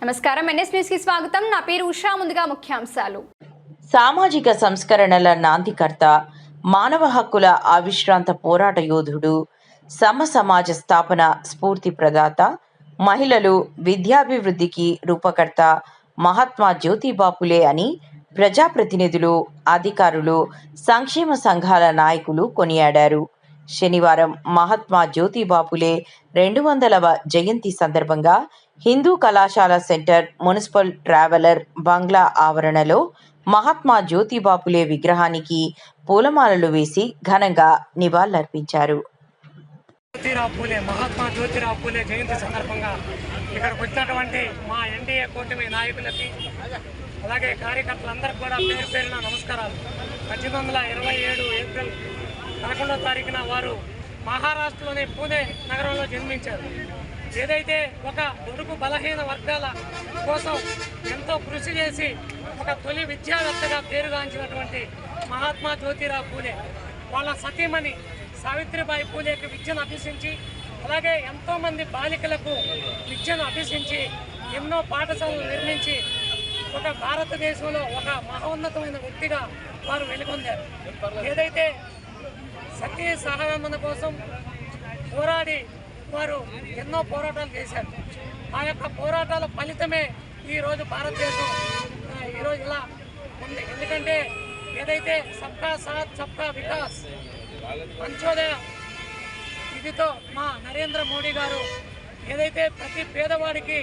నమస్కారం, NS news కి స్వాగతం. నా పేరు ఉషా. ముందుగా ముఖ్యాంశాలు. సామాజిక సంస్కరణల నాందికర్త, మానవ హక్కుల అవిశ్రాంత పోరాట యోధుడు, సమాజ స్థాపన స్ఫూర్తి ప్రదాత, మహిళలు విద్యాభివృద్ధికి రూపకర్త మహాత్మా జ్యోతిబా ఫులే అని ప్రజాప్రతినిధులు, అధికారులు, సంక్షేమ సంఘాల నాయకులు కొనియాడారు. శనివారం మహాత్మా జ్యోతిబా ఫులే 200వ జయంతి సందర్భంగా హిందూ కళాశాల సెంటర్ మున్సిపల్ ట్రావెలర్ బంగ్లా ఆవరణలో మహాత్మా జ్యోతిబా ఫులే విగ్రహానికి పూలమాలలు వేసి ఘనంగా నివాళులర్పించారు. మహాత్మా జ్యోతిరావు ఫులే జయంతి సందర్భంగా ఇక్కడికి వచ్చినటువంటి మా ఎన్డీఏ కూటమి నాయకులకి, అలాగే కార్యకర్తలందరికీ కూడా పేరు పేరున నమస్కారాలు. 1827 ఏప్రిల్ 11వ తారీఖున వారు మహారాష్ట్రలోని పూణే నగరంలో జన్మించారు. ఏదైతే ఒక బడుగు బలహీన వర్గాల కోసం ఎంతో కృషి చేసి ఒక తొలి విద్యావేత్తగా పేరుగాంచినటువంటి మహాత్మా జ్యోతిరావు ఫులే వాళ్ళ సతీమణి సావిత్రిబాయి ఫులేకి విద్యను అభ్యసించి, అలాగే ఎంతోమంది బాలికలకు విద్యను అభ్యసించి ఎన్నో పాఠశాలలు నిర్మించి ఒక భారతదేశంలో ఒక మహోన్నతమైన వ్యక్తిగా వారు వెలుగొందారు. ఏదైతే సతీ సహగమన కోసం పోరాడి వారు ఎన్నో పోరాటాలు చేశారు. ఆ యొక్క పోరాటాల ఫలితమే ఈరోజు భారతదేశం ఈరోజు ఇలా ఉంది. ఎందుకంటే ఏదైతే సబ్కా సాత్ సబ్కా వికాస్ అంత్యోదయ ఇదితో మా నరేంద్ర మోడీ గారు ఏదైతే ప్రతి పేదవాడికి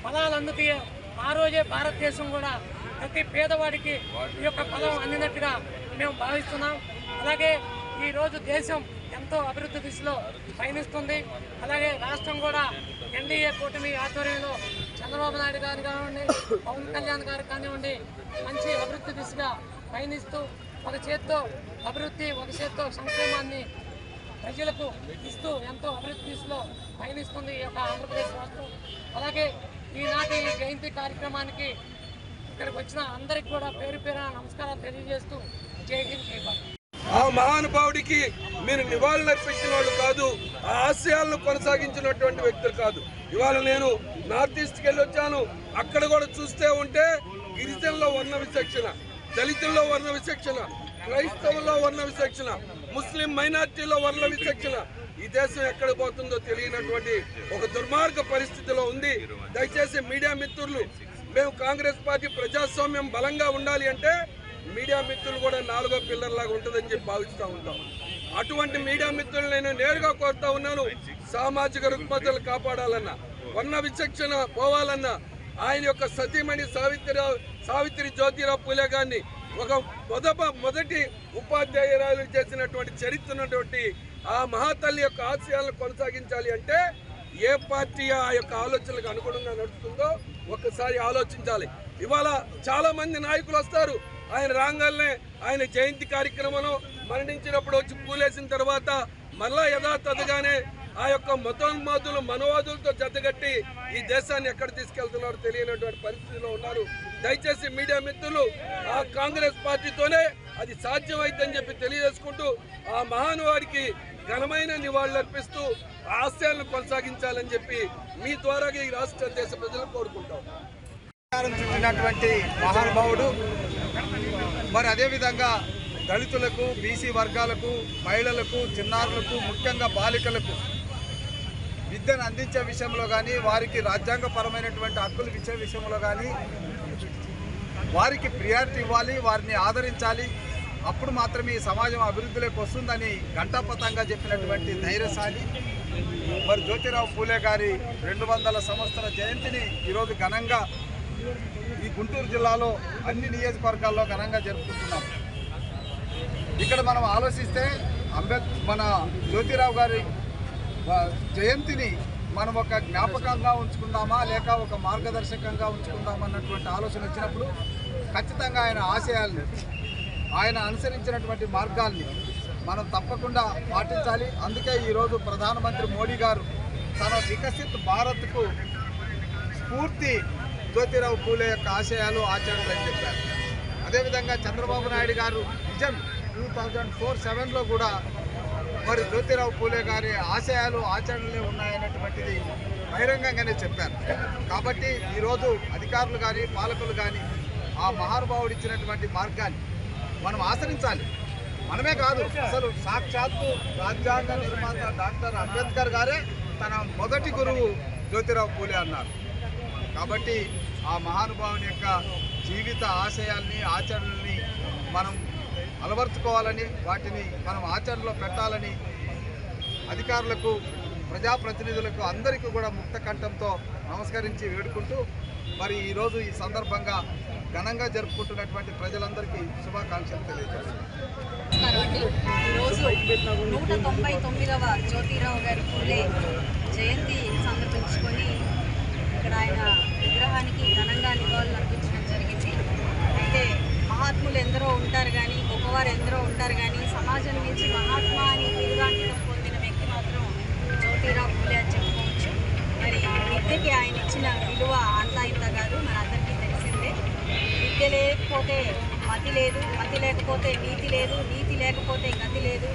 ఫలాలు అందుతాయో ఆ రోజే భారతదేశం కూడా ప్రతి పేదవాడికి ఈ యొక్క ఫలం అందినట్టుగా మేము భావిస్తున్నాం. అలాగే ఈరోజు దేశం ఎంతో అభివృద్ధి దిశలో పయనిస్తుంది. అలాగే రాష్ట్రం కూడా ఎన్డీఏ కూటమి ఆధ్వర్యంలో చంద్రబాబు నాయుడు గారు కానివ్వండి, పవన్ కళ్యాణ్ గారు కానివ్వండి, మంచి అభివృద్ధి దిశగా పయనిస్తూ ఒక చేత్తో అభివృద్ధి, ఒక చేత్తో సంక్షేమాన్ని ప్రజలకు ఇస్తూ ఎంతో అభివృద్ధి దిశలో పయనిస్తుంది ఈ యొక్క ఆంధ్రప్రదేశ్ రాష్ట్రం. అలాగే ఈనాటి జయంతి కార్యక్రమానికి ఇక్కడికి వచ్చిన అందరికి కూడా పేరు పేరున నమస్కారాలు తెలియజేస్తూ జై హింద్, జై భారత్. ఆ మహానుభావుడికి మీరు నివాళులర్పించిన వాళ్ళు కాదు, ఆ ఆశయాలను కొనసాగించినటువంటి వ్యక్తులు కాదు. ఇవాళ నేను నార్త్ ఈస్ట్కి వెళ్ళి వచ్చాను. అక్కడ కూడా చూస్తే ఉంటే గిరిజనుల్లో వర్ణ విచక్షణ, దళితుల్లో వర్ణ విచక్షణ, క్రైస్తవుల్లో వర్ణ విచక్షణ, ముస్లిం మైనార్టీలో వర్ణ విచక్షణ. ఈ దేశం ఎక్కడ పోతుందో తెలియనటువంటి ఒక దుర్మార్గ పరిస్థితిలో ఉంది. దయచేసి మీడియా మిత్రులు, మేము కాంగ్రెస్ పార్టీ ప్రజాస్వామ్యం బలంగా ఉండాలి అంటే మీడియా మిత్రులు కూడా 4వ పిల్లర్ లాగా ఉంటుందని చెప్పి భావిస్తూ ఉంటాం. అటువంటి మీడియా మిత్రులు నేను నేరుగా కోరుతా ఉన్నాను. సామాజిక రుగ్మతలు కాపాడాలన్నా, వర్ణ విచక్షణ పోవాలన్నా, ఆయన యొక్క సతీమణి సావిత్రి జ్యోతిరావు ఫులే గారిని ఒక మొదటి ఉపాధ్యాయురాలు చేసినటువంటి చరిత్ర ఉన్నటువంటి ఆ మహాతల్లి యొక్క ఆశయాలను కొనసాగించాలి అంటే ఏ పార్టీ ఆ యొక్క ఆలోచనలకు అనుగుణంగా నడుస్తుందో ఒక్కసారి ఆలోచించాలి. ఇవాళ చాలా మంది నాయకులు వస్తారు, ఆయన రాగానే ఆయన జయంతి కార్యక్రమం మరణించినప్పుడు వచ్చి పూలేసిన తర్వాత మళ్ళా యథాతథగానే ఆ యొక్క మతోన్మాదులు మనవాదులతో జతగట్టి ఈ దేశాన్ని ఎక్కడ తీసుకెళ్తున్నారో తెలియనటువంటి పరిస్థితిలో ఉన్నారు. దయచేసి మీడియా మిత్రులు, ఆ కాంగ్రెస్ పార్టీతోనే అది సాధ్యమైందని చెప్పి తెలియజేసుకుంటూ ఆ మహానువాడికి ఘనమైన నివాళులర్పిస్తూ ఆశయాలను కొనసాగించాలని చెప్పి మీ ద్వారా ఈ రాష్ట్ర దేశ ప్రజలు కోరుకుంటాం. చుట్టినటువంటి మహానుభావుడు. మరి అదేవిధంగా దళితులకు, బీసీ వర్గాలకు, మహిళలకు, చిన్నారులకు, ముఖ్యంగా బాలికలకు విద్యను అందించే విషయంలో కానీ, వారికి రాజ్యాంగపరమైనటువంటి హక్కులు ఇచ్చే విషయంలో కానీ వారికి ప్రియారిటీ ఇవ్వాలి, వారిని ఆదరించాలి. అప్పుడు మాత్రమే ఈ సమాజం అభివృద్ధిలోకి వస్తుందని ఘంటాపథంగా చెప్పినటువంటి ధైర్యశాలి మరి జ్యోతిరావు ఫులే గారి 200 సంవత్సర జయంతిని ఈరోజు ఘనంగా ఈ గుంటూరు జిల్లాలో అన్ని నియోజకవర్గాల్లో ఘనంగా జరుపుకుంటున్నాం. ఇక్కడ మనం ఆలోచిస్తే మన జ్యోతిరావు గారి జయంతిని మనం ఒక జ్ఞాపకంగా ఉంచుకుందామా లేక ఒక మార్గదర్శకంగా ఉంచుకుందామా అన్నటువంటి ఆలోచన వచ్చినప్పుడు ఖచ్చితంగా ఆయన ఆశయాల్ని, ఆయన అనుసరించినటువంటి మార్గాల్ని మనం తప్పకుండా పాటించాలి. అందుకే ఈరోజు ప్రధానమంత్రి మోడీ గారు తన వికసిత్ భారత్కు స్ఫూర్తి జ్యోతిరావు ఫులే యొక్క ఆశయాలు, ఆచరణలు అని చెప్పారు. అదేవిధంగా చంద్రబాబు నాయుడు గారు విజన్ 2004-7లో కూడా మరి జ్యోతిరావు ఫులే గారి ఆశయాలు, ఆచరణలే ఉన్నాయన్నటువంటిది బహిరంగంగానే చెప్పారు. కాబట్టి ఈరోజు అధికారులు కానీ పాలకులు కానీ ఆ మహానుభావుడు ఇచ్చినటువంటి మార్గాన్ని మనం ఆచరించాలి. మనమే కాదు, అసలు సాక్షాత్తు రాజ్యాంగ నిర్మాత డాక్టర్ అంబేద్కర్ గారే తన మొదటి గురువు జ్యోతిరావు పూలే అన్నారు. కాబట్టి ఆ మహానుభావుని యొక్క జీవిత ఆశయాల్ని ఆచరణల్ని మనం అలవర్చుకోవాలని, వాటిని మనం ఆచరణలో పెట్టాలని అధికారులకు, ప్రజాప్రతినిధులకు అందరికీ కూడా ముక్త కంఠంతో నమస్కరించి వేడుకుంటూ మరి ఈరోజు ఈ సందర్భంగా ఘనంగా జరుపుకుంటున్నటువంటి ప్రజలందరికీ శుభాకాంక్షలు తెలియజేస్తున్నాను. ఈరోజు 199వ జ్యోతిరావు గారి పూలే జయంతి సందర్భించుకొని ఇక్కడ ఆయన విగ్రహానికి ఘనంగా నివాళులు అర్పించడం జరిగింది. అయితే మహాత్ములు ఎందరో ఉంటారు కానీ, గొప్పవారు ఎందరో ఉంటారు కానీ, సమాజం నుంచి మహాత్మా అని బిరుదాంకితం పొందిన వ్యక్తి మాత్రం జ్యోతిరావు పూలే అని చెప్పుకోవచ్చు. మరి విద్యకి ఆయన ఇచ్చిన విలువ అంతా ఇంత కాదు, మన అందరికీ తెలిసిందే. విద్య లేకపోతే మతి లేదు, మతి లేకపోతే నీతి లేదు, నీతి లేకపోతే గతి లేదు,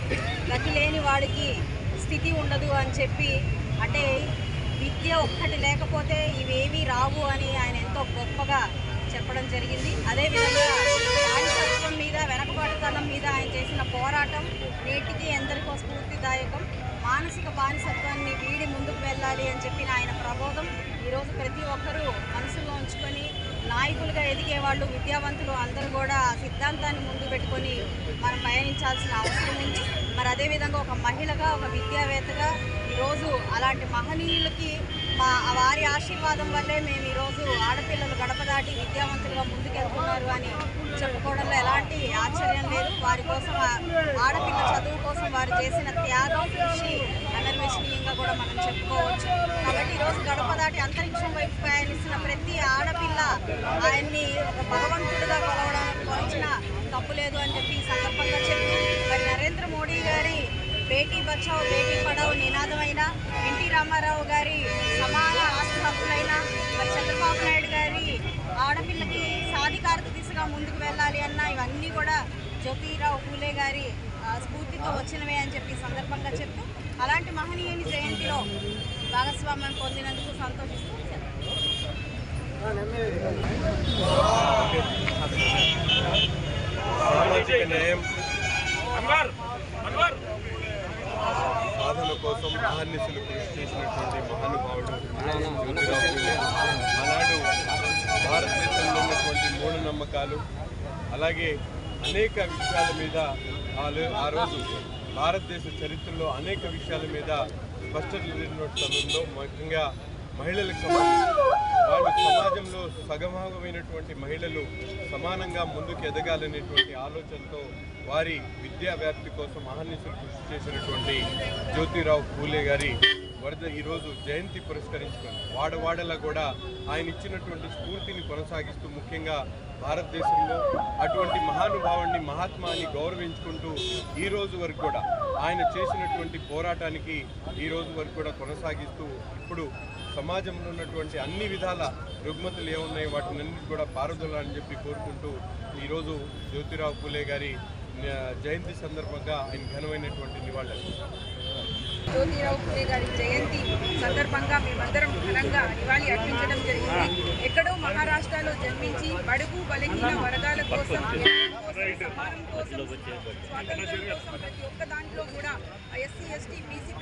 గతి లేని వాడికి స్థితి ఉండదు అని చెప్పి, అంటే విద్య ఒక్కటి లేకపోతే ఇవేమీ రావు అని ఆయన ఎంతో గొప్పగా చెప్పడం జరిగింది. అదేవిధంగా బానిసత్వం మీద, వెనకబడితనం మీద ఆయన చేసిన పోరాటం నేటికి ఎందరికో స్ఫూర్తిదాయకం. మానసిక బానిసత్వాన్ని వీడి ముందుకు వెళ్ళాలి అని చెప్పిన ఆయన ప్రబోధం ఈరోజు ప్రతి ఒక్కరూ మనసులో ఉంచుకొని నాయకులుగా ఎదిగే వాళ్ళు, విద్యావంతులు అందరూ కూడా ఆ సిద్ధాంతాన్ని ముందు పెట్టుకొని మనం పయనించాల్సిన అవసరం ఉంది. మరి అదేవిధంగా ఒక మహిళగా, ఒక విద్యావేత్తగా ఈరోజు అలాంటి మహనీయులకి వారి ఆశీర్వాదం వల్లే మేము ఈరోజు ఆడపిల్లలు గడప దాటి విద్యావంతులుగా ముందుకెళ్తున్నారు అని చెప్పుకోవడంలో ఎలాంటి ఆశ్చర్యం లేదు. వారి కోసం, ఆడపిల్ల చదువు కోసం వారు చేసిన త్యాగం, కృషి అనిర్వచనీయంగా కూడా మనం చెప్పుకోవచ్చు. కాబట్టి ఈరోజు గడప దాటి అంతరిక్షం వైపు ప్రయాణిస్తున్న ప్రతి ఆడపిల్ల ఆయన్ని ఒక భగవంతుడిగా కొలచిన తప్పు లేదు అని చెప్పి ఈ సందర్భంగా చెప్పి, మరి నరేంద్ర మోడీ గారి బేటీ బచావ్ బేటీ పడావ్ నినాదమైన, ఎన్టీ రామారావు గారి సమాన ఆస్తి హక్కులైన, మరి చంద్రబాబు నాయుడు గారి ఆడపిల్లకి సాధికారత దిశగా ముందుకు వెళ్ళాలి అన్న, ఇవన్నీ కూడా జ్యోతిరావు పూలే గారి స్ఫూర్తితో వచ్చినవే అని చెప్పి సందర్భంగా చెప్తూ, అలాంటి మహనీయుని జయంతిలో భాగస్వామ్యం పొందినందుకు సంతోషిస్తూ సామాజిక న్యాయం సాధన కోసం మహానిసులు కృషి చేసినటువంటి మహానుభావుడు జ్యోతిరావు పూలే. ఆనాడు భారతదేశంలో ఉన్నటువంటి మూఢనమ్మకాలు, అలాగే అనేక విషయాల మీద ఆ రోజు భారతదేశ చరిత్రలో అనేక విషయాల మీద స్పష్టత లేని సమయంలో, ముఖ్యంగా మహిళలకు సంబంధించి వాళ్ళు సమాజంలో సగభాగమైనటువంటి మహిళలు సమానంగా ముందుకు ఎదగాలనేటువంటి ఆలోచనతో వారి విద్యా వ్యాప్తి కోసం మహనీయులు కృషి చేసినటువంటి జ్యోతిరావు పూలే గారి ఈరోజు జయంతి పురస్కరించుకొని వాడవాడలా కూడా ఆయన ఇచ్చినటువంటి స్ఫూర్తిని కొనసాగిస్తూ, ముఖ్యంగా భారతదేశంలో అటువంటి మహానుభావుడిని, మహాత్మాని గౌరవించుకుంటూ ఈ రోజు వరకు కూడా ఆయన చేసినటువంటి పోరాటానికి ఈ రోజు వరకు కూడా కొనసాగిస్తూ, ఇప్పుడు సమాజంలో ఉన్నటువంటి అన్ని విధాల రుగ్మతలు ఏమున్నాయి వాటినన్నిటి కూడా పారదోలాలని చెప్పి కోరుకుంటూ ఈరోజు జ్యోతిరావు పూలే గారి జయంతి సందర్భంగా ఆయన ఘనమైనటువంటి నివాళులు. జ్యోతిరావు పూలే గారి జయంతి సందర్భంగా మేమందరం ఘనంగా నివాళి అర్పించడం జరిగింది. ఎక్కడో మహారాష్ట్రలో జన్మించి బడుగు బలహీన వర్గాల కోసం, సమానం కోసం, స్వాతంత్ర్యం కోసం ప్రతి ఒక్క దాంట్లో కూడా ఎస్సీ, ఎస్టీ, బీసీ